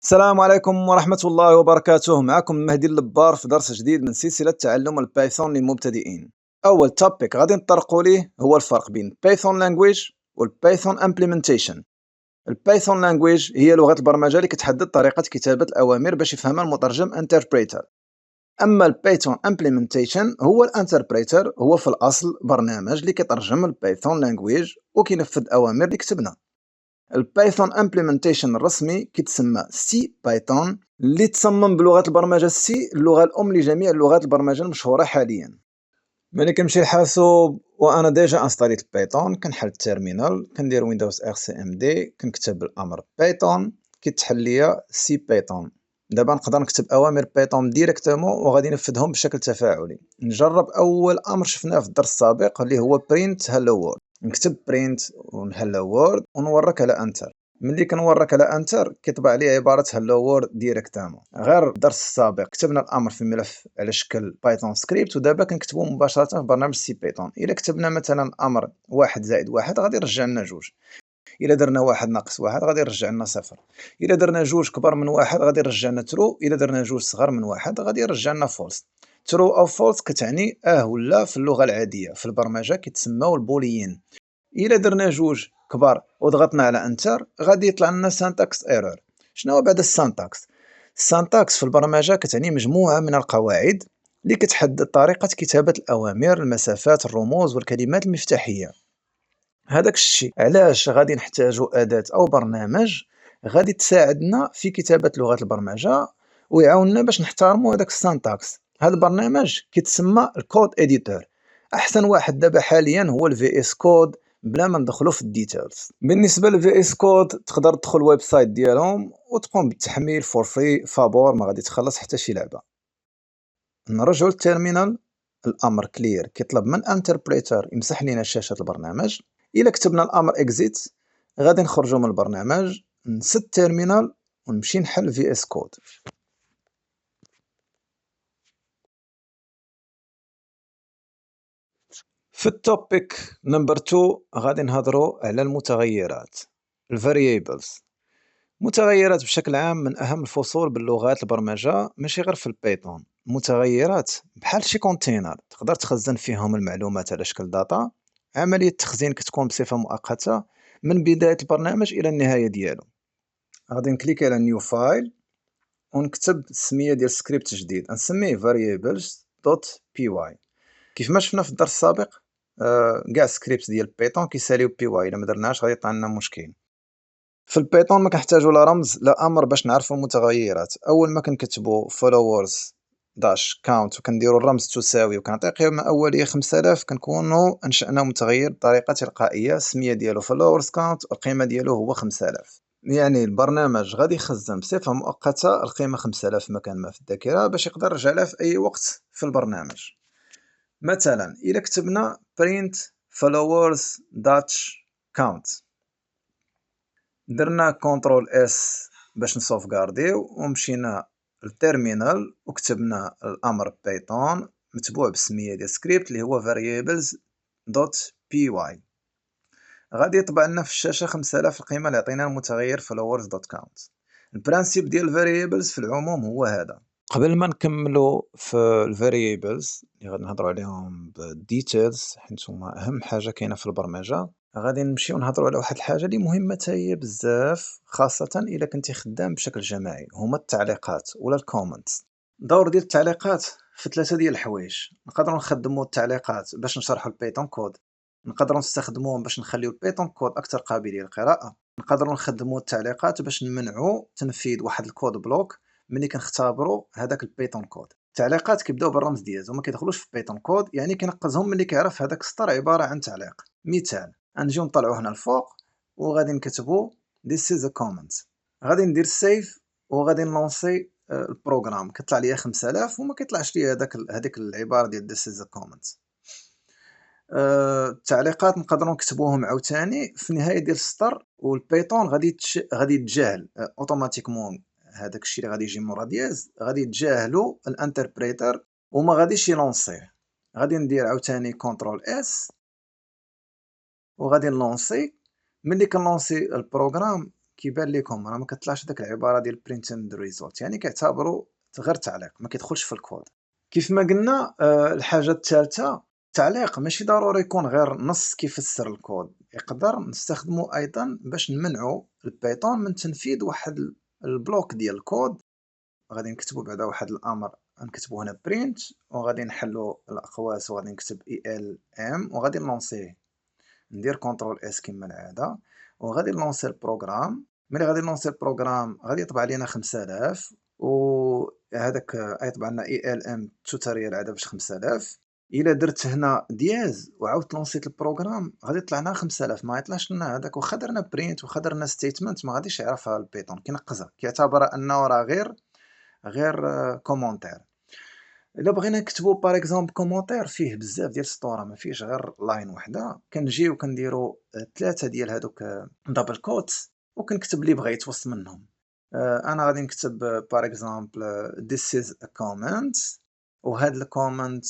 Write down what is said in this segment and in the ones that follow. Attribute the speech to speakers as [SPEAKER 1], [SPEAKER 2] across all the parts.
[SPEAKER 1] السلام عليكم ورحمة الله وبركاته. معكم مهدي اللبار في درس جديد من سلسلة تعلم البايثون للمبتدئين. أول توبيك غادي نطرقوا ليه هو الفرق بين بايثون لانجويج والبايثون امبلمنتيشن. البايثون لانجويج هي لغة البرمجة اللي كتحدد طريقة كتابة الأوامر باش يفهمها المترجم انتربريتر. أما البايثون امبلمنتيشن هو الانتربريتر، هو في الأصل برنامج اللي كيترجم البايثون لانجويج وكينفذ أوامر اللي كتبنا. البايثون امبلمنتيشن الرسمي كيتسمى سي بايثون، اللي تصمم بلغة البرمجة سي، اللغة الأم لجميع لغات البرمجة المشهورة حاليا. ملي كنمشي للحاسوب وأنا ديجا انستاليت البايثون، كنحل التيرمينال، كندير ويندوز ار سي ام دي، كنكتب الأمر بايثون، كيتحل ليا سي بايثون. دابا نقدر نكتب أوامر بايثون ديريكتومون وغادي نفذهم بشكل تفاعلي. نجرب أول أمر شفناه في الدرس السابق اللي هو print hello world. نكتب برينت ونهلو وورد ونورك على انتر. ملي كنورك على انتر كيطبع لي عباره هلو وورد ديريكتامون. غير الدرس السابق كتبنا الامر في ملف على شكل بايثون سكريبت، ودابا كنكتبو مباشره في برنامج سي بايثون. الا كتبنا مثلا امر 1+1 غادي يرجع لنا 2. الا درنا 1 - 1 غادي يرجع لنا 0. الا درنا 2 كبر من 1 غادي يرجع لنا ترو. الا درنا 2 صغر من 1 غادي يرجع لنا فولس. ترو او فولس كتعني ولا في اللغه العاديه. في البرمجه كيتسموا البوليين. إلا درنا 2 كبار وضغطنا على انتر غادي يطلع لنا سانتاكس ايرور. شنو هو بعد السانتاكس؟ السانتاكس في البرمجة كتعني مجموعة من القواعد اللي كتحدد طريقة كتابة الأوامر، المسافات، الرموز والكلمات المفتاحية. هذاك الشيء علاش غادي نحتاجو أداة أو برنامج غادي تساعدنا في كتابة لغة البرمجة ويعاوننا باش نحترمو هذاك السانتاكس. هذا البرنامج كيتسمى الكود اديتور. احسن واحد دابا حاليا هو الفي اس كود، بلا ما ندخلو في الديتيلز. بالنسبه للفي اس كود تقدر تدخل الويب سايت ديالهم وتقوم بالتحميل فور فري فابور، ما غادي تخلص حتى شي لعبه. نرجعو للتيرمينال. الامر كلير كيطلب من انتربريتر يمسح لينا شاشه البرنامج. الا كتبنا الامر اكزيت غادي نخرجو من البرنامج، نسد التيرمينال ونمشي نحل في اس كود. في التوبيك نمبر 2 غادي نهضروا على المتغيرات الفاريبلز. متغيرات بشكل عام من اهم الفصول باللغات البرمجه، ماشي غير في البايثون. المتغيرات بحال شي كونتينر تقدر تخزن فيهم المعلومات على شكل داتا. عمليه التخزين كتكون بصفه مؤقته من بدايه البرنامج الى النهايه ديالو. غادي نكليكي على نيو فايل ونكتب السميه ديال سكريبت جديد، نسميه variables.py. كيف ما شفنا في الدرس السابق كاع السكريبت ديال بيثون كيساليو بي واي. الا ما درناهاش غادي يطلع لنا مشكل. في البيثون ما كنحتاجو لا رمز لا امر باش نعرفوا المتغيرات. اول ما كنكتبوا followers داش count وكنديروا الرمز تساوي وكنعطي قيمه اوليه 5000 كنكونوا انشانا متغير بطريقه تلقائيه. السميه ديالو followers count والقيمه ديالو هو 5000. يعني البرنامج غادي يخزن بصفه مؤقته القيمه 5000 مكان ما في الذاكره باش يقدر يرجع لها في اي وقت في البرنامج. مثلا إلا كتبنا print followers dash count، درنا كنترول اس باش نسوفغارديو ومشينا للتيرمينال وكتبنا الامر بايثون متبوع بالسميه ديال السكريبت اللي هو variables.py. غادي يطبع لنا في الشاشه 5000 القيمه اللي عطينا المتغير followers.count. البرانسيب ديال الفاريبلز في العموم هو هذا. قبل ما نكملو في الفاريبلز اللي غادي نهضروا عليهم بالديتيلز حيت هما اهم حاجه كاينه في البرمجه، غادي نمشيو نهضروا على واحد الحاجه اللي مهمه حتى هي بزاف، خاصه الا كنتي خدام بشكل جماعي، هما التعليقات ولا الكومنتس. الدور ديال التعليقات في 3 ديال الحوايج. نقدروا نخدموا التعليقات باش نشرحوا البايثون كود، نقدروا نستخدموهم باش نخليو البايثون كود اكثر قابليه للقراءه، نقدروا نخدموا التعليقات باش نمنعوا تنفيذ واحد الكود بلوك ملي كنختبروا هذاك البايثون كود. التعليقات كيبداو بالرمز ديالز وما كيدخلوش في بايثون كود، يعني كينقصهم ملي كيعرف هذاك السطر عباره عن تعليق. مثال غنجيو نطلعوا هنا الفوق وغادي نكتبوا this is a comment. غادي ندير سيف وغادي نلونسي البروغرام. كيطلع لي 5000 وما كيطلعش لي هذيك العباره ديال this is a comment. التعليقات نقدروا نكتبوهم عاوتاني في النهايه ديال السطر، والبايثون غادي يتجاهل اوتوماتيكمون هذاك الشيء اللي غادي يجي مورا دياز، غادي يتجاهلو الانتربريتر وما غاديش يلونسيه. غادي ندير عاوتاني كنترول اس وغادي نلونسي. ملي كنلونسي البروغرام كيبان ليكم راه ما كطلعش داك العبارة ديال print end result، يعني كيعتبروا غير تعليق ما كيدخلش في الكود. كيف ما قلنا الحاجة الثالثة، التعليق ماشي ضروري يكون غير نص كيفسر الكود، يقدر نستخدمو ايضا باش نمنعو البايثون من تنفيذ واحد البلوك ديال الكود. غادي نكتبو بعدا واحد الامر، نكتبو هنا print وغادي نحلو الاقواس وغادي نكتب elm وغادي نلونسيه، ندير كنترول اس كما العاده وغادي نلونسي البروغرام. ملي غادي نلونسي البروغرام غادي يطبع لينا 5000 وهذاك غيطبع لنا elm توتوريال عاد باش 5000. الا درت هنا دياز وعاودت لونسيت البروغرام غادي يطلع لنا 5000، ما يطلعش لنا هذاك. واخا درنا برينت واخا درنا ستيتمنت ما غاديش يعرفها البيتون، كينقصها كيعتبر انه راه غير كومونتير. الا بغينا نكتبو باغ اكزومبل كومونتير فيه بزاف ديال السطوره ما فيهش غير لاين وحده، كنجيو كنديرو 3 ديال هادوك دبل كوت وكنكتب اللي بغيت وسط منهم. انا غادي نكتب باغ اكزومبل this is a comment، وهاد الكومنت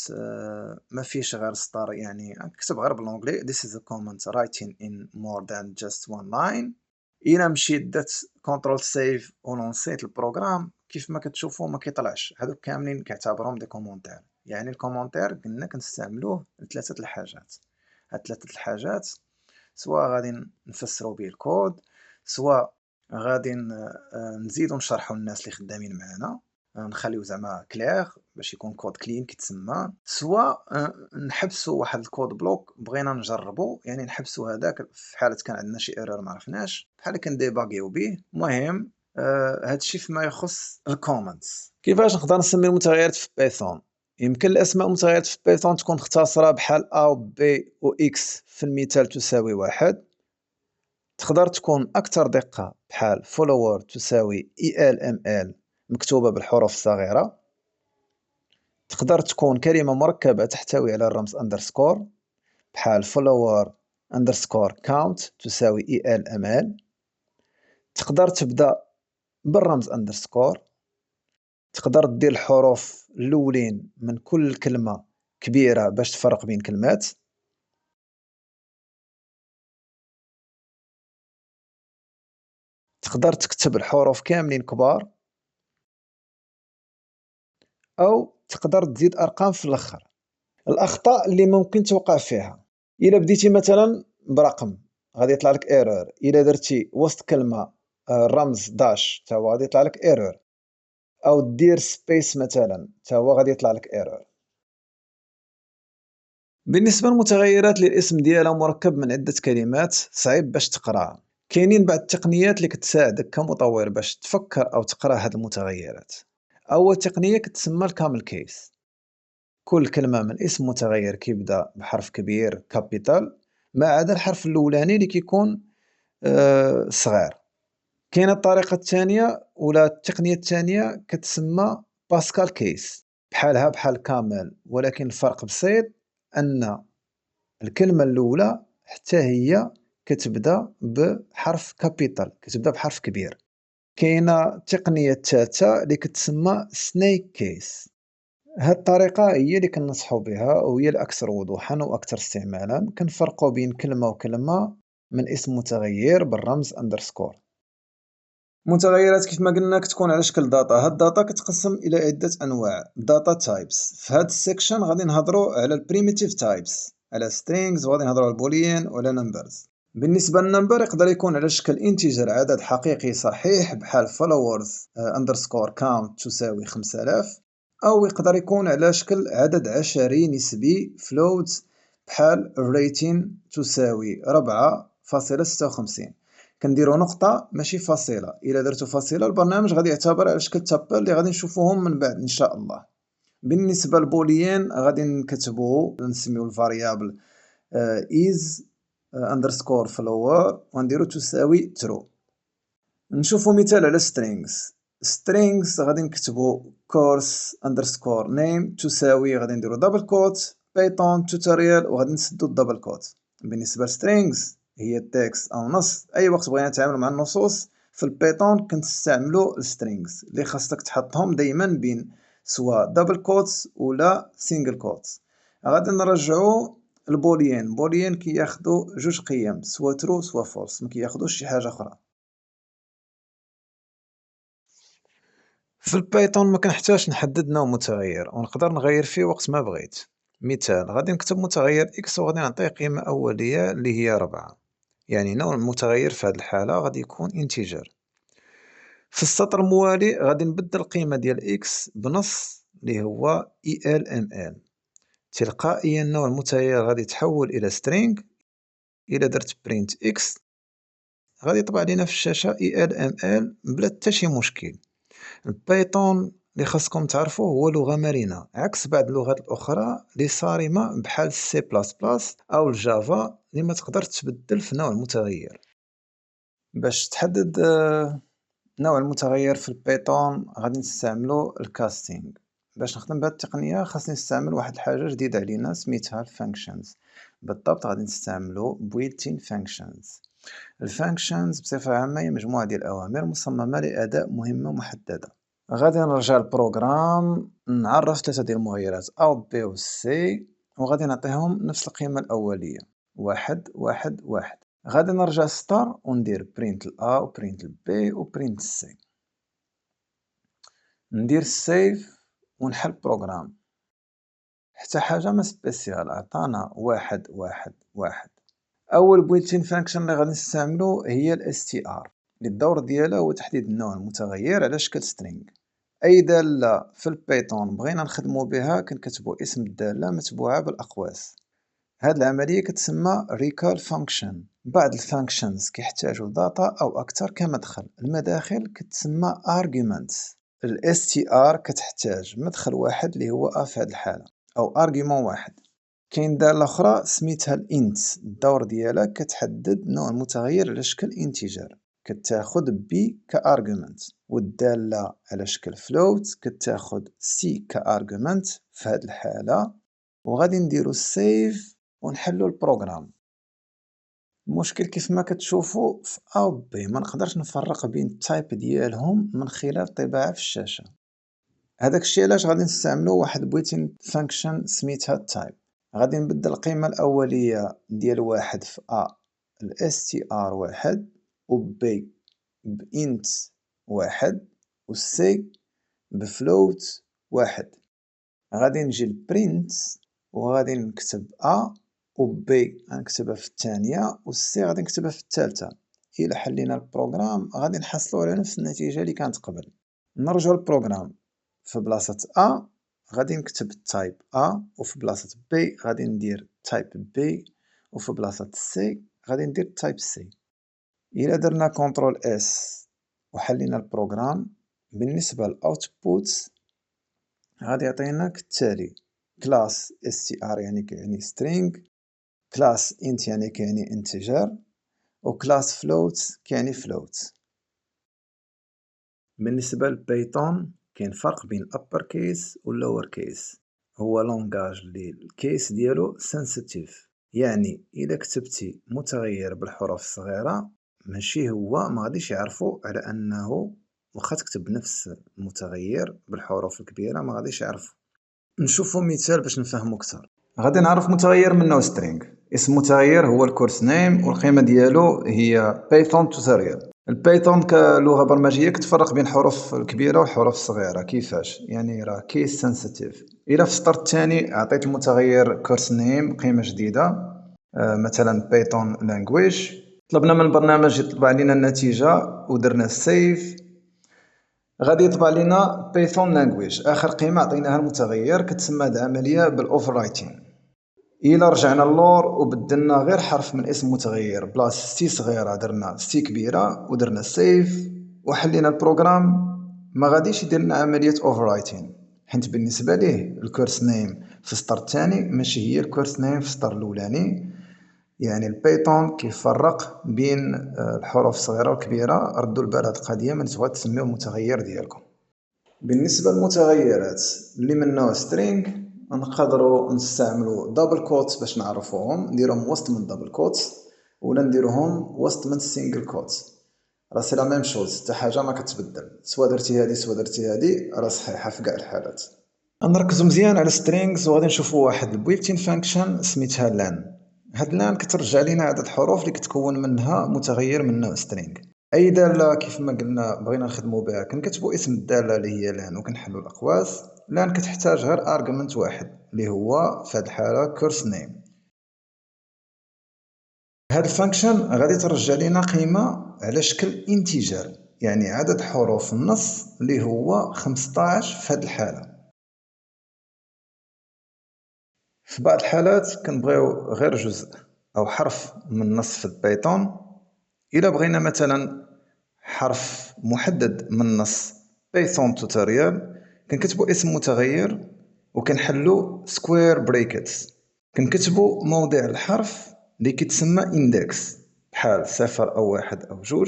[SPEAKER 1] ما فيش غير سطر، يعني نكتب غير بالانجلي this is a comment written in more than just one line. الا مشيت درت كنترول سيف ولونسيت البروغرام كيف ما كتشوفوا ما كيطلعش، هادوك كاملين كيعتبرهم دي كومونتير. يعني الكومونتير قلنا كنستعملوه لثلاثه الحاجات. هاد ثلاثه الحاجات سواء غادي نفسروا به الكود، سواء غادي نزيدو نشرحوا للناس اللي خدامين معنا، نخليو زعما كلير باش يكون كود كلين كيتسمى، سواء نحبسوا واحد الكود بلوك بغينا نجربو، يعني نحبسوا هذاك في حاله كان عندنا شي ايرور ما عرفناش بحال كنديباغيو به. المهم هادشي فيما يخص الكومنتس. كيفاش نقدر نسمي المتغيرات في بايثون؟ يمكن الاسماء المتغيرات في بايثون تكون مختصره بحال a و b و x في المثال تساوي 1. تقدر تكون اكثر دقه بحال follower تساوي elml مكتوبه بالحروف الصغيره. تقدر تكون كلمه مركبه تحتوي على الرمز اندرسكور بحال follower underscore count تساوي elml. تقدر تبدا بالرمز اندرسكور. تقدر دير الحروف الاولين من كل كلمه كبيره باش تفرق بين كلمات. تقدر تكتب الحروف كاملين كبار، او تقدر تزيد ارقام في الاخر. الاخطاء اللي ممكن توقع فيها، الا بديتي مثلا برقم غادي يطلع لك ايرور، الا درتي وسط كلمه رمز داش تا هو غادي يطلع لك ايرور، او دير سبيس مثلا تا هو غادي يطلع لك ايرور. بالنسبه للمتغيرات اللي الاسم ديالها مركب من عده كلمات صعيب باش تقراها، كاينين بعض التقنيات اللي كتساعدك كمطور باش تفكر او تقرا هاد المتغيرات. اول تقنيه كتسمى الكامل كيس. كل كلمه من اسم متغير كيبدا بحرف كبير كابيتال ما عدا الحرف الاولاني اللي كيكون صغير. كاينه الطريقه الثانيه ولا التقنيه الثانيه كتسمى باسكال كيس، بحالها بحال كامل، ولكن الفرق بسيط ان الكلمه الاولى حتى هي كتبدا بحرف كابيتال، كتبدا بحرف كبير. كاينه التقنيه الثالثه اللي كتسمى سنيك كيس. هاد الطريقه هي اللي كنصحوا بها وهي الاكثر وضوحا واكثر استعمالا. كنفرقوا بين كلمه وكلمه من اسم متغير بالرمز اندرسكور. متغيرات كيف ما قلنا كتكون على شكل داتا. هاد الداتا كتقسم الى عده انواع داتا تايبس. في هاد السيكشن غادي نهضروا على البريميتيف تايبس، على سترينجز، وغادي نهضروا على البوليان وعلى نمبرز. بالنسبه للنمبر يقدر يكون على شكل انتجر عدد حقيقي صحيح بحال followers underscore count تساوي 5000، او يقدر يكون على شكل عدد عشري نسبي floats بحال rating تساوي 4.56. كنديروا نقطه ماشي فاصله، الا درتو فاصله البرنامج غادي يعتبر على شكل تابل اللي غادي نشوفوهم من بعد ان شاء الله. بالنسبه للبوليان غادي نكتبوه نسميو الفاريابل is underscore flower ونديرو تساوي true. نشوفو مثال على strings غادي نكتبو course underscore name تساوي غادي نديرو دبل كوت python tutorial وغادي نسدو الدبل كوت. بالنسبه لstrings هي التكست او نص. اي وقت بغينا نتعاملوا مع النصوص في البيتون كنستعملوا السترينجز اللي خاصك تحطهم دائما بين سواء دبل كوتس ولا سينجل كوتس. غادي نرجعوا البوليان. بوليان كياخذوا جوج قيم سواء ترو سواء فولس، ما كياخذوش شي حاجه اخرى. في البايثون ما كنحتاجش نحدد نوع متغير ونقدر نغير فيه وقت ما بغيت. مثال، غادي نكتب متغير x وغادي نعطيه قيمة أولية اللي هي 4، يعني نوع المتغير في هذه الحالة غادي يكون integer. في السطر الموالي غادي نبدل القيمة ديال x بنص اللي هو elml. تلقائيا نوع المتغير غادي يتحول إلى string. إلا درت print x غادي يطبع لينا في الشاشة elml بلا حتى شي مشكل. البايثون اللي خاصكم تعرفوه هو لغة مرنة عكس بعض اللغات الأخرى اللي صارمة بحال C++ أو الجافا اللي ما تقدر تبدل في نوع المتغير. باش تحدد نوع المتغير في البايثون غادي نستعملو الكاستينغ. باش نخدم بهاد التقنية خاصني نستعمل واحد الحاجة جديدة علينا سميتها الفانكشنز. بالضبط غادي نستعملو built-in functions. الفانكشنز بصفة عامة هي مجموعة ديال الأوامر مصممة لأداء مهمة محددة. غادي نرجع للبروغرام، نعرف 3 ديال المغيرات A و B و C وغادي نعطيهم نفس القيمة الأولية 1 1 1. غادي نرجع للسطر وندير print A و print B و print C. ندير save ونحل البروغرام. حتى حاجة ما سبيسيال، عطانا 1 1 1. أول built-in function اللي غادي نستعملو هي ال str اللي الدور ديالها هو تحديد النوع المتغير على شكل string. أي دالة في البايثون بغينا نخدمو بها كنكتبو اسم الدالة متبوعة بالأقواس. هاد العملية كتسمى recall function. بعض الفانكشنز كيحتاجو data أو أكثر كمدخل. المداخل كتسمى arguments. ال str كتحتاج مدخل واحد اللي هو a في هاد الحالة أو argument واحد. كاين دالة أخرى سميتها ال int، الدور ديالها كتحدد نوع المتغير على شكل integer كتاخد b كارجومنت، والدالة على شكل float كتاخد c كارجومنت في هاد الحالة. وغادي نديرو save ونحلو البروغرام. المشكل كيف ما كتشوفو في A و B ما نقدرش نفرق بين التايب ديالهم من خلال الطباعة في الشاشة. هداك الشي علاش غادي نستعملو واحد built-in function سميتها type. غادي نبدل القيمة الأولية ديال واحد في A ال str واحد و B بإنت واحد و C بفلوت واحد. غادي نجي لبرينت وغادي نكتب A و B غنكتبها في الثانية و C غادي نكتبها في الثالثة. إلا حلينا البروغرام غادي نحصلو على نفس النتيجة اللي كانت قبل. نرجعو للبروغرام، في بلاصة A غادي نكتب type A وفي بلاصة B غادي ندير type B وفي بلاصة C غادي ندير type C. إلا درنا CTRL S وحلينا البروغرام بالنسبة للأوتبوت غادي يعطينا كالتالي class str يعني كيعني string، class int يعني كيعني integer، و class float كيعني float. بالنسبة للبايثون كاين فرق بين upper case و lower case. هو لونغاج اللي الكيس ديالو sensitive، يعني إلا كتبتي متغير بالحروف الصغيرة ماشي هو ما غاديش يعرفو على أنه واخا تكتب نفس المتغير بالحروف الكبيرة ما غاديش يعرفو. نشوفو مثال باش نفهمو أكثر. غادي نعرف متغير من نوع string. اسم المتغير هو الكورس نيم والقيمة ديالو هي بايثون توتوريال. البايثون كلغة برمجية كتفرق بين الحروف الكبيرة والحروف الصغيرة. كيفاش؟ يعني راه كيس سنسيتيف. إلا في السطر الثاني عطيت المتغير كورس نيم قيمة جديدة مثلا بايثون لانجويج، طلبنا من البرنامج يطبع لنا النتيجة ودرنا سيف، غادي يطبع لنا بايثون لانجويج آخر قيمة عطيناها المتغير كتسمى هاد العملية بالأوفررايتين. إلا رجعنا اللور وبدلنا غير حرف من اسم متغير بلاص سي صغيرة درنا سي كبيرة ودرنا سيف وحلينا البروغرام ما غاديش يدير لنا عملية اوفررايتين، حيت بالنسبة ليه الكورس نيم في السطر الثاني ماشي هي الكورس نيم في السطر الأولاني. يعني البايثون كيفرق بين الحروف الصغيرة والكبيرة. ردوا البال هاد القضية من تبغيو تسميو المتغير ديالكم. بالنسبة للمتغيرات اللي من نوع string نقدروا نستعملوا دبل كوت باش نعرفوهم، نديروهم وسط من دبل كوت ولا نديروهم وسط من سينجل كوت. راه سي لا ميم شوز، حتى حاجه ما كتبدل، سوا درتي هادي سوا درتي هادي راه صحيحه في كاع الحالات. نركزوا مزيان على strings وغادي نشوفوا واحد البويلتين فانكشن سميتها لان. هاد لان كترجع لينا عدد الحروف اللي كتكون منها متغير من نوع string. أي دالة كيف ما قلنا بغينا نخدمو بها كنكتبو اسم الدالة اللي هي لان وكنحلو الأقواس. لان كتحتاج غير argument واحد اللي هو في هاد الحالة course name. هاد الفانكشن غادي ترجع لينا قيمة على شكل انتجر، يعني عدد حروف النص اللي هو 15 في هاد الحالة. في بعض الحالات كنبغيو غير جزء أو حرف من النص في البايثون. إلا بغينا مثلا حرف محدد من النص بايثون توتوريال كنكتبو اسم متغير وكنحلو سكوير بريكتس، كنكتبو موضع الحرف اللي كيتسمى اندكس بحال 0 أو 1 أو 2.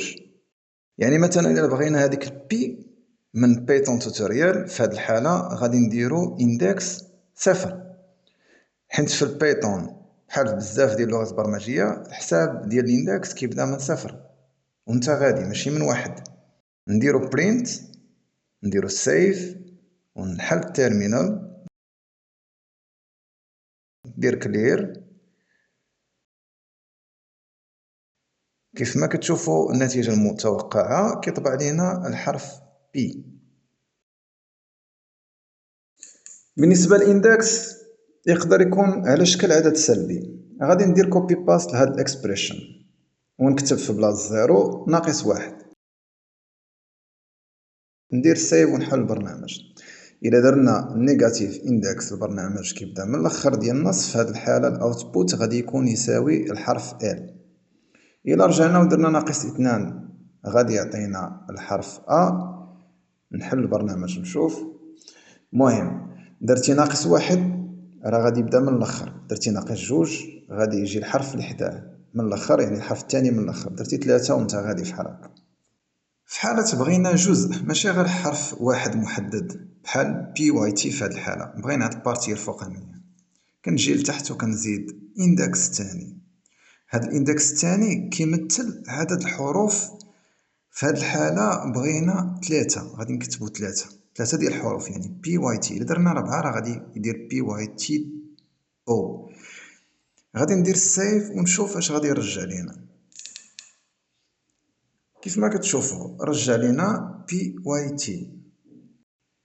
[SPEAKER 1] يعني مثلا إلا بغينا هذيك البي من بايثون توتوريال في هذه الحالة غادي نديرو اندكس 0، حيت في البايثون بحال بزاف ديال اللغات البرمجية الحساب ديال الاندكس كيبدا من 0 وانت غادي ماشي من 1. نديرو برينت، نديرو سيف ونحل التيرمينال، ندير كلير. كيف ما كتشوفوا النتيجة المتوقعة كيطبع لينا الحرف بي. بالنسبة للاندكس يقدر يكون على شكل عدد سلبي. غادي ندير كوبي باست لهاد الاكسبريشن ونكتب في بلاص 0 ناقص 1، ندير سيف ونحل البرنامج. إلا درنا نيجاتيف اندكس البرنامج كيبدا من الاخر ديال النص، في هذه الحالة الاوتبوت غادي يكون يساوي الحرف ال. إلا رجعنا ودرنا ناقص 2 غادي يعطينا الحرف أ. نحل البرنامج نشوف. مهم درتي ناقص 1 راه غادي يبدا من الاخر، درتي ناقص 2 غادي يجي الحرف اللي حداه من الاخر، يعني الحرف الثاني من الاخر. درتي 3 وانت غادي في حركة. في حالة بغينا جزء ماشي غير حرف واحد محدد بحال بي واي تي، في هذه الحالة بغينا هاد البارتي الفوقانية كنجي لتحت وكنزيد اندكس ثاني. هاد الاندكس الثاني كيمثل عدد الحروف. في هاد الحالة بغينا 3 غادي نكتبو 3 ديال الحروف، يعني بي واي تي. إلا درنا 4 راه غادي يدير بي واي تي او. غادي ندير سيف ونشوف اش غادي يرجع لينا. كيف ما كتشوفوا رجع لينا بي واي تي.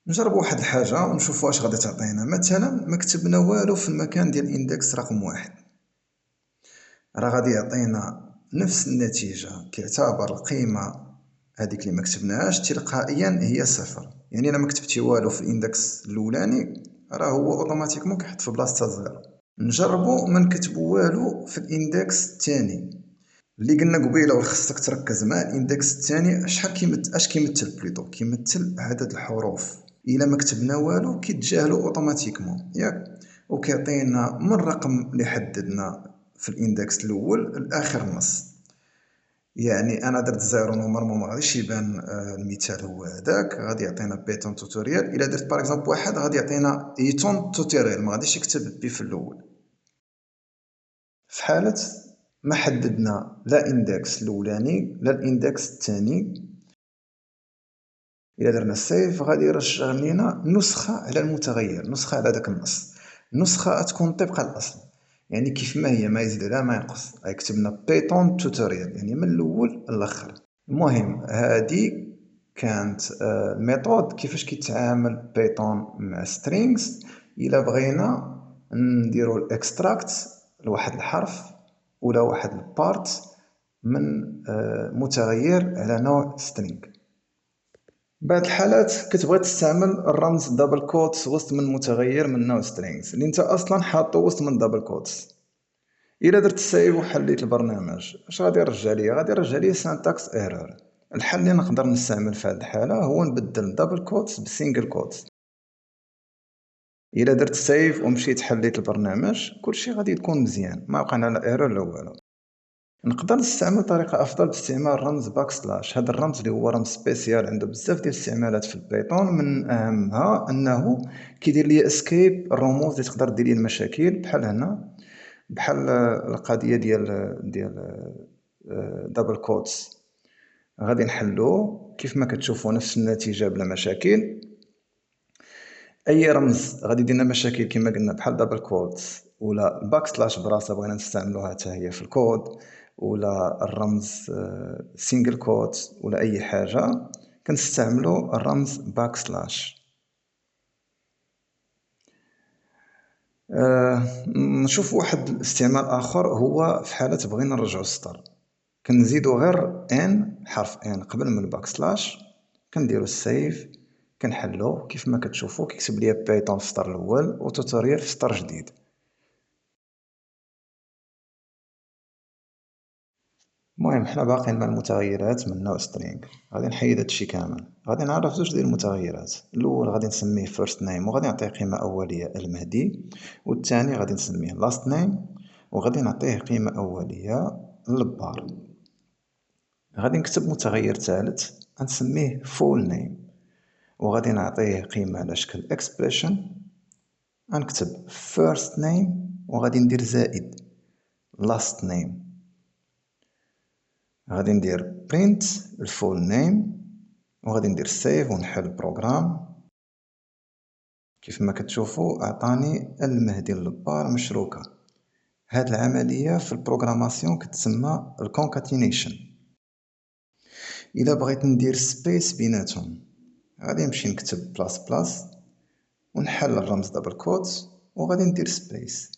[SPEAKER 1] نجربوا واحد الحاجة ونشوفوا اش غادي تعطينا. مثلا ما كتبنا والو في المكان ديال الاندكس رقم 1، راه غادي يعطينا نفس النتيجة. كيعتبر القيمة هذيك اللي ما كتبناهاش تلقائيا هي 0. يعني الا ما كتبتي والو في الاندكس الاولاني راه هو اوتوماتيكمون كيحط في بلاصتها 0. نجربوا ما نكتبوا والو في الاندكس الثاني اللي قلنا قبيله، وخصك تركز مع الاندكس الثاني شحال اش كيمثل بليطو كيمثل عدد الحروف. الا ما كتبنا والو كيتجاهلوا اوتوماتيكمون ياك، وكيعطينا من الرقم اللي حددنا في الاندكس الاول لاخر النص. يعني انا درت 0 نورمالمون ما غاديش يبان المثال هو هذاك، غادي يعطينا بيتون توتوريال. الا درت باغ اكزومبل 1 غادي يعطينا ايتون توتوريال، ما غاديش يكتب بي في الاول. في حالة ما حددنا لا اندكس الاولاني لا الاندكس الثاني، الا درنا سيف غادي يرجع لينا نسخة على المتغير، نسخة على داك النص. النسخة تكون طبق الاصل، يعني كيف ما هي، ما يزيد لا ما ينقص. كتبنا بيتون توتوريال يعني من الاول للاخر. المهم هذه كانت الميثود كيفاش كيتعامل بيتون مع سترينجز. الا بغينا نديرو الاكستراكت لواحد الحرف ولا واحد البارت من متغير على نوع سترينج. بعض الحالات كتبغي تستعمل الرمز دبل كوتس وسط من متغير من نوع سترينجز اللي انت اصلا حاطه وسط من دبل كوتس. الا درت سيف وحليت البرنامج اش غادي يرجع لي؟ غادي يرجع لي سانتاكس ايرور. الحل اللي نقدر نستعمل في هذه الحاله هو نبدل دبل كوتس بسينجل كوتس. الا درت سيف ومشيت حليت البرنامج كلشي غادي يكون مزيان، ما وقعنا لا ايرور لا والو. نقدر نستعمل طريقه افضل باستعمال رمز باك سلاش. هذا الرمز اللي هو رمز سبيسيال عنده بزاف ديال الاستعمالات في البايثون، من اهمها انه كيدير لي اسكيب الرموز اللي تقدر دير لي المشاكل بحال هنا، بحال القضيه ديال دبل كوتس. غادي نحلو كيف ما كتشوفوا نفس النتيجه بلا مشاكل. اي رمز غادي يدير لنا مشاكل كما قلنا بحال دبل كوتس ولا باك سلاش براسها بغينا نستعملوها حتى هي في الكود، ولا الرمز سينجل كوت ولا اي حاجه كنستعملوا الرمز باك سلاش. نشوف واحد الاستعمال اخر هو في حاله بغينا نرجعوا السطر، كنزيدو غير ان حرف ان قبل من الباك سلاش، كنديرو السيف، كنحلو كيف ما كتشوفوا كيكتب ليا بايثون في السطر الاول وتوتوريال في سطر جديد. المهم حنا باقيين مع المتغيرات من نوع string، غادي نحيد هادشي كامل، غادي نعرف زوج ديال المتغيرات، الاول غادي نسميه first name وغادي نعطيه قيمه اوليه المهدي، والثاني غادي نسميه last name وغادي نعطيه قيمه اوليه اللبار. غادي نكتب متغير ثالث غنسميه full name وغادي نعطيه قيمه على شكل expression، غنكتب first name وغادي ندير زائد last name، غادي ندير print الفول نيم وغادي ندير سيف ونحل البروغرام. كيف ما كتشوفوا عطاني المهدي اللبار مشروكه. هاد العمليه في البروغراماسيون كتسمى الكونكاتينيشن. الا بغيت ندير سبيس بيناتهم غادي نمشي نكتب بلاس بلاس ونحل الرمز دبل كوت وغادي ندير سبيس،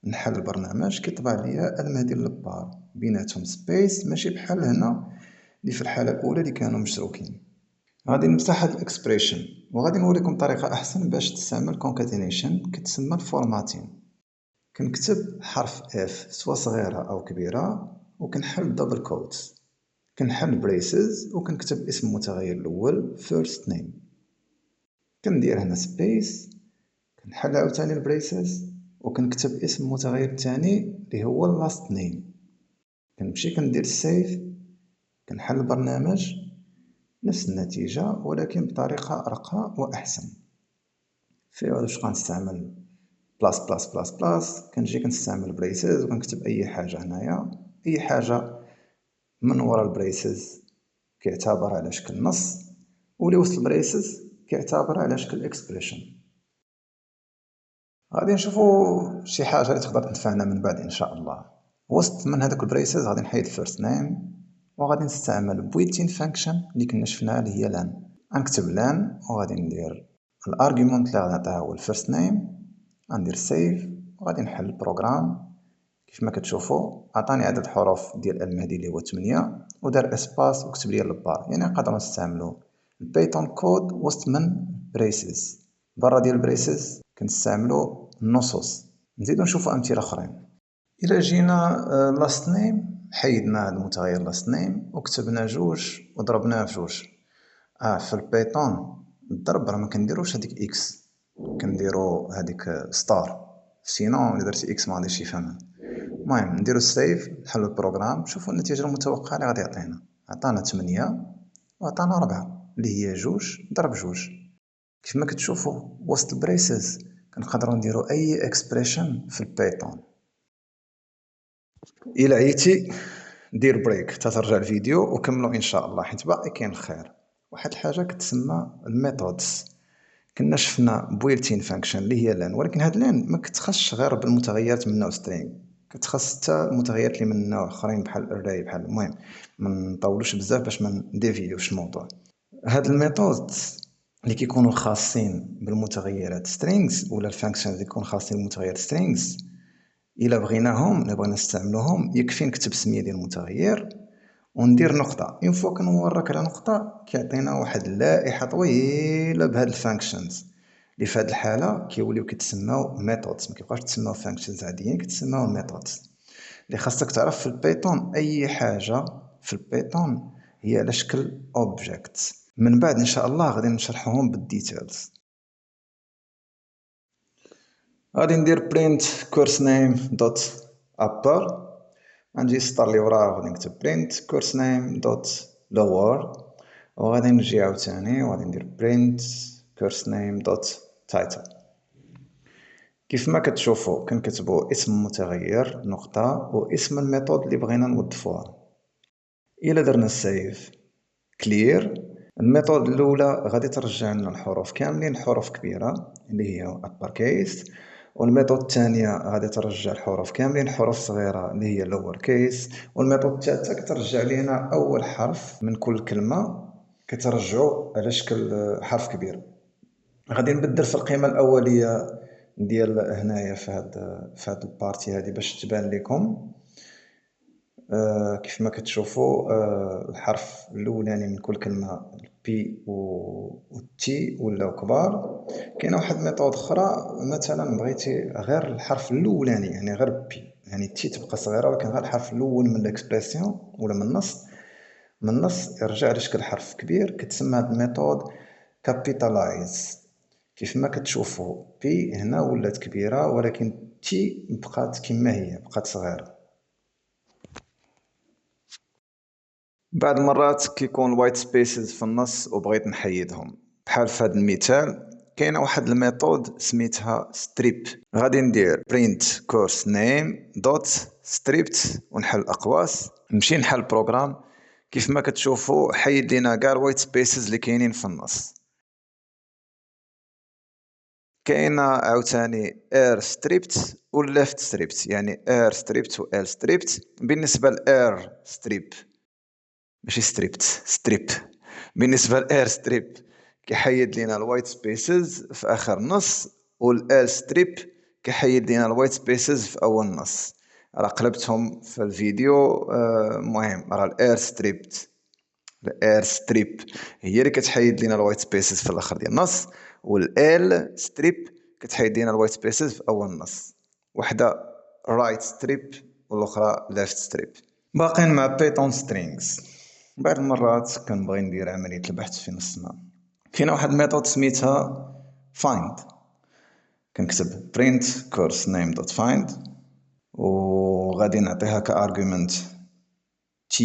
[SPEAKER 1] نحل البرنامج كيطبع ليا المهدي اللبار بيناتهم سبيس، ماشي بحال هنا اللي في الحاله الاولى اللي كانوا مشروكين. غادي نمسح هاد الاكسبريشن وغادي نوريكم طريقه احسن باش تستعمل كونكاتينيشن كتسمى الفورماتين. كنكتب حرف اف سواء صغيره او كبيره وكنحل دبل كوت، كنحل بريسز وكنكتب اسم المتغير الاول first name، كندير هنا سبيس، كنحل عاوتاني البريسز وكنكتب اسم المتغير الثاني اللي هو اللاست نيم، كنمشي كندير سيف، كنحل البرنامج نفس النتيجة ولكن بطريقة أرقى وأحسن. في واش غنستعمل بلاس بلاس بلاس بلاس، كنجي كنستعمل بريسز وكنكتب أي حاجة هنايا، أي حاجة من ورا البريسز كيعتبر على شكل نص، واللي وسط البريسز كيعتبر على شكل اكسبريشن. غادي نشوفو شي حاجة اللي تقدر تنفعنا من بعد إن شاء الله. وسط من هذوك البريسز غادي نحيد الفيرست نيم وغادي نستعمل بويلتين فانكشن اللي كنا شفناها اللي هي لان. غنكتب لان وغادي ندير الارغيومنت اللي غادي نعطيها هو الفيرست نيم، غندير سيف وغادي نحل البروغرام. كيف ما كتشوفوا عطاني عدد الحروف ديال المهدي اللي هو 8 ودار اسباس وكتب لي البار، يعني نقدروا نستعملوا البايثون كود وسط من بريسز. برا ديال البريسز كنستعملوا النصوص. نزيدو نشوفوا امثله اخرين. الى جينا لاست نيم، حيدنا هذا المتغير لاست نيم وكتبنا جوج وضربناه في جوج. في البايثون الضرب راه ما كنديروش هذيك اكس، كنديرو هذيك ستار، سينو الا درتي اكس ما غاديش يفهمها. المهم نديرو سيف، نحلو البروغرام، شوفوا النتيجه المتوقعه اللي غادي يعطينا. عطانا 8 وعطانا 4 اللي هي جوج ضرب جوج. كيف ما كتشوفوا وسط البريسز كنقدروا نديرو اي اكسبريشن في البايثون. الى عييتي دير بريك تترجع الفيديو وكملوا ان شاء الله حيت باقي كاين الخير. واحد الحاجه كتسمى الميثودز. كنا شفنا بويلتين فانكشن اللي هي لان، ولكن هاد لان ما كتخصش غير بالمتغيرات من نوع سترينغ، كتخص حتى المتغيرات اللي من نوع اخرين بحال الاري بحال. المهم ما نطولوش بزاف باش ما نديفيوش الموضوع. هاد الميثود اللي كيكونوا خاصين بالمتغيرات سترينغز ولا الفانكشن اللي كيكون خاصين بالمتغيرات سترينغز، الا بغينا نستعملوهم يكفي نكتب سميه ديال المتغير وندير نقطه، اون فوا كنورك على نقطه كيعطينا واحد اللائحه طويله بهاد الفانكشنز اللي في هاد الحاله كيوليو كيتسماو ميثودز، ما كيبقاوش يتسماو فانكشنز عاديين، كيتسماو ميثودز. اللي خاصك تعرف في البايثون اي حاجه في البايثون هي على شكل اوبجيكت. من بعد ان شاء الله غادي نشرحوهم بالديتيلز. غادي ندير print course name dot upper، غنجي السطر اللي وراه غادي نكتب print course name dot lower، وغادي نجي عاوتاني وغادي ندير print course name dot title. كيف ما كتشوفوا كنكتبوا اسم المتغير نقطة واسم الميثود اللي بغينا نوظفوها. إلا درنا سيف clear، الميثود الاولى غادي ترجع لنا الحروف كاملين، حروف كبيره اللي هي upper case، والميثود الثانيه غادي ترجع الحروف كاملين حروف صغيره اللي هي اللور كيس. والميثود الثالثه كترجع لينا اول حرف من كل كلمه كترجعو على شكل حرف كبير. غادي نبدل في القيمه الاوليه ديال هنايا في هاد البارتي هادي باش تبان لكم. كيف ما كتشوفوا الحرف الاولاني من كل كلمه بي و تي ولاو كبار. كاينه واحد الميثود اخرى، مثلا بغيتي غير الحرف الاولاني يعني غير بي، يعني تي تبقى صغيره ولكن غير الحرف الاول من الاكسبرسيون ولا من النص يرجع لشكل حرف كبير، كتسمى هاد الميثود كابيتالايز. كيف ما كتشوفوا بي هنا ولات كبيره ولكن تي بقات كما هي، بقات صغيره. بعض المرات كيكون الوايت سبيسز في النص وبغيت نحيدهم، بحال في هذا المثال كاينه واحد الميثود سميتها ستريب. غادي ندير print course name dot stripped ونحل اقواس، نمشي نحل بروغرام. كيف ما كتشوفوا حيد لينا كاع الوايت سبيسز اللي كاينين في النص. كاينه عاوتاني air stripped و left stripped، يعني air stripped و l stripped. بالنسبه ل air strip ماشي ستريب. بالنسبه لاير ستريب كيحيد لينا الوايت سبيسز في اخر نص، والال ستريب كيحيد لينا الوايت سبيسز في اول نص. راه قلبتهم في الفيديو. مهم راه الاير ستريب هي اللي كتحيد لينا الوايت سبيسز في الاخر ديال النص، والال ستريب كتحيد لينا الوايت سبيسز في اول نص. وحده رايت ستريب والاخرى ليفت ستريب. باقين مع بايثون سترينجز. بعض المرات كنبغي ندير عملية البحث في نصنا، كاينه واحد الميثود سميتها find. كنكتب print course name dot find وغادي نعطيها كارغومنت tu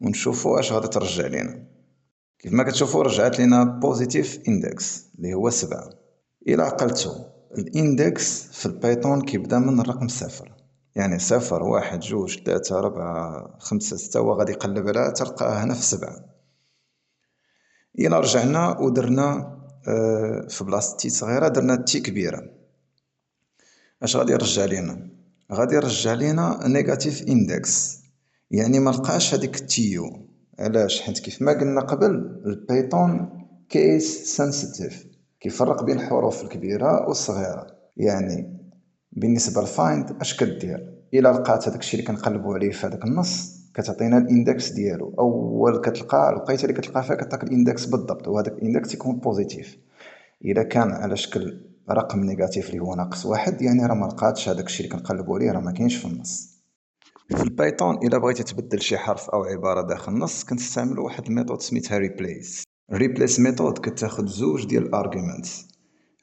[SPEAKER 1] ونشوفوا اش غادي ترجع لينا. كيف ما كتشوفوا رجعت لينا بوزيتيف اندكس اللي هو 7. الى عقلتو الاندكس في البايثون كيبدا من الرقم 0، يعني 0 1 2 3 4 5 6 وغادي يقلب عليها تلقاها هنا في 7. الى رجعنا ودرنا في بلاصه تي صغيره درنا تي كبيره، اش غادي يرجع لينا؟ غادي يرجع لينا نيجاتيف اندكس، يعني ما لقاش هذيك تيو. علاش؟ حيت كيف ما قلنا قبل البايثون كيس سنسيتيف، كيفرق بين الحروف الكبيره والصغيره. يعني بالنسبه لفايند اش كدير؟ الا لقات هذاك الشيء اللي كنقلبوا عليه في هذاك النص كتعطينا الاندكس ديالو. اول لقيت اللي كتلقى فيها كتعطيك الاندكس بالضبط، وهذاك الاندكس يكون بوزيتيف. اذا كان على شكل رقم نيجاتيف اللي هو -1 يعني راه ما لقاتش هذاك الشيء اللي كنقلبوا عليه، راه ما كاينش في النص. في البايثون الا بغيتي تبدل شي حرف او عباره داخل النص كنستعملوا واحد الميثود سميتها ريبليس. ريبليس ميثود كتاخذ زوج ديال الارغيومنتس.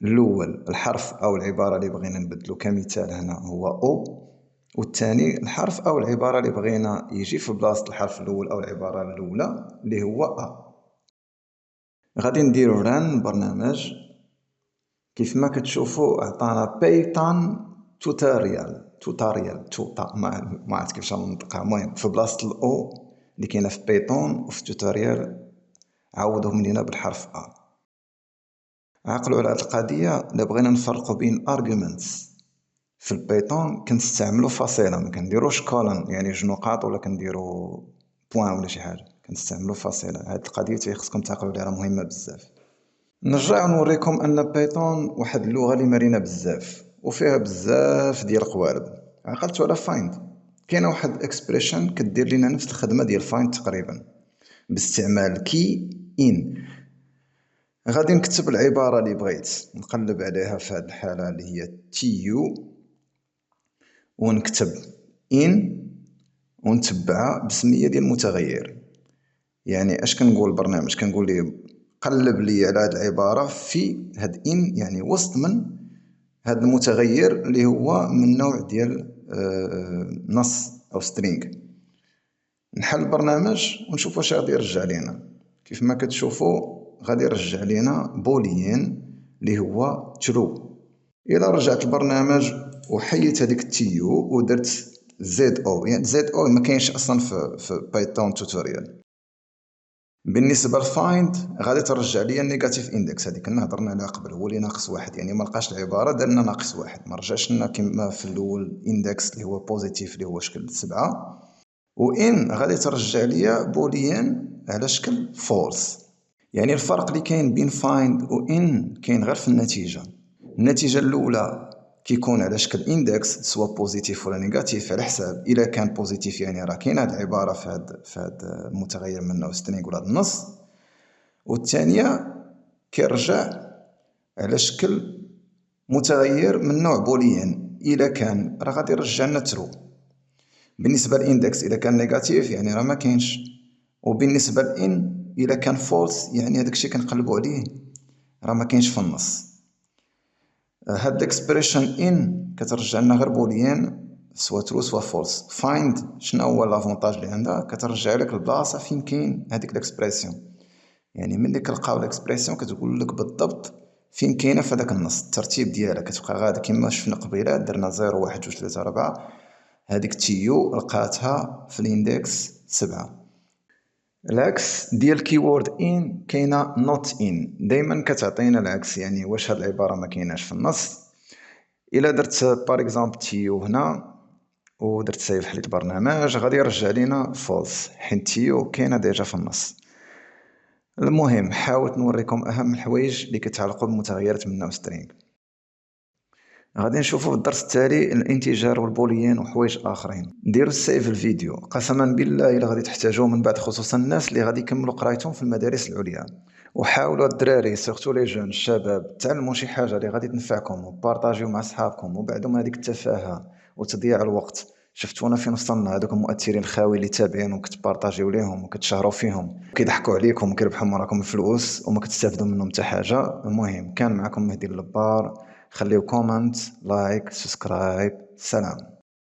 [SPEAKER 1] الاول الحرف او العباره اللي بغينا نبدلو، كمثال هنا هو او، والثاني الحرف او العباره اللي بغينا يجي في بلاصه الحرف الاول او العباره الاولى اللي هو ا. غادي نديرو ران برنامج. كيف ما كتشوفوا عطانا بايثون توتوريال ما عرفت كيفاش نطقها. المهم في بلاصه الاو اللي كاينه في بايثون وفي توتوريال عوضهم لينا بالحرف ا. عقلوا على هذه القضيه. الا بغينا نفرقوا بين arguments في البايثون كنستعملوا فاصله، ما كنديروش كولن يعني جوج نقاط ولا كنديروا بوان ولا شي حاجه، كنستعملوا فاصله. هذه القضيه خصكم تعقلوا عليها، مهمه بزاف. نرجع نوريكم ان بايثون واحد اللغه اللي مرنه بزاف وفيها بزاف ديال القوالب. عقلتوا على فايند؟ كاينه واحد اكسبريشن كدير لنا نفس الخدمه ديال فايند تقريبا باستعمال كي ان. غادي نكتب العباره اللي بغيت نقلب عليها في هذه الحاله اللي هي تيو، ونكتب ان ونتبعها بسميه ديال المتغير. يعني اش كنقول البرنامج؟ كنقول ليه قلب لي على هذه العباره في هاد ان، يعني وسط من هذا المتغير اللي هو من نوع ديال نص او سترينغ. نحل البرنامج ونشوف واش غادي يرجع لينا. كيف ما كتشوفوا غادي يرجع لينا بولين اللي هو ترو. الى رجعت البرنامج وحيت هذيك التيو ودرت زد او، يعني زد او ما كاينش اصلا في بايثون توتوريال. بالنسبه لفايند غادي ترجع لي النيجاتيف اندكس، هذيك كنا هضرنا عليها قبل، هو اللي ناقص واحد، يعني ما لقاش العباره دار لنا ناقص واحد، ما رجعش لنا كما في الاول اندكس اللي هو بوزيتيف اللي هو شكل 7. وان غادي ترجع لي بوليان على شكل فولس. يعني الفرق اللي كاين بين فايند و ان كاين غير في النتيجه. النتيجه الاولى كيكون على شكل اندكس سواء بوزيتيف ولا نيجاتيف، على حساب الا كان بوزيتيف يعني راه كاين هاد العباره في هاد المتغير منه سترينغ ولا النص. والثانيه كيرجع على شكل متغير من نوع بوليان، الا كان راه غادي يرجع لنا ترو. بالنسبه للاندكس اذا كان نيجاتيف يعني راه ما كاينش، وبالنسبه لان اذا كان فولس يعني هذاك الشيء كنقلبوا عليه راه ما كاينش في النص. هاد الاكسبريشن ان كترجع لنا غير بوليان سوا ترو سوا فولس. فايند شنو هو لافونتاج اللي عندها؟ كترجع لك البلاصه فين كاين هذيك الاكسبريسيون، يعني ملي كنلقاو الاكسبريسيون كتقول لك بالضبط فين كاينه في هذاك النص، الترتيب ديالها كتبقى غادا كما شفنا قبيله، درنا 0 1 2 3 4، هذيك تيو لقاتها في الاندكس 7. العكس ديال كيورد ان كاينه نوت ان، دائما كتعطينا العكس، يعني واش هاد العباره ما كايناش في النص. الا درت بار اكزومبل تيو هنا ودرت سيف حليت برنامج غادي يرجع لينا فولس حيت تيو كاينه ديجا في النص. المهم حاولت نوريكم اهم الحوايج اللي كيتعلقوا بالمتغيرات من نوع سترينغ. غادي نشوفوا في الدرس التالي الانتجار والبوليان وحوايج اخرين. ديروا السيف الفيديو، قسما بالله الا غادي تحتاجوه من بعد، خصوصا الناس اللي غادي يكملوا قرايتهم في المدارس العليا. وحاولوا الدراري سورتو لي جون الشباب تعلموا شي حاجه اللي غادي تنفعكم وبارطاجيو مع صحابكم، وبعدوا من هذيك التفاهه وتضييع الوقت. شفتونا فين وصلنا، هذوك المؤثرين الخاوي اللي تابعين وكتبارطاجيو ليهم وكتشهروا فيهم وكيضحكوا عليكم وكيربحوا موراكم الفلوس وما كتستافدوا منهم حتى حاجه. المهم كان معكم مهدي اللبار، خليو كومنت لايك سبسكرايب، سلام.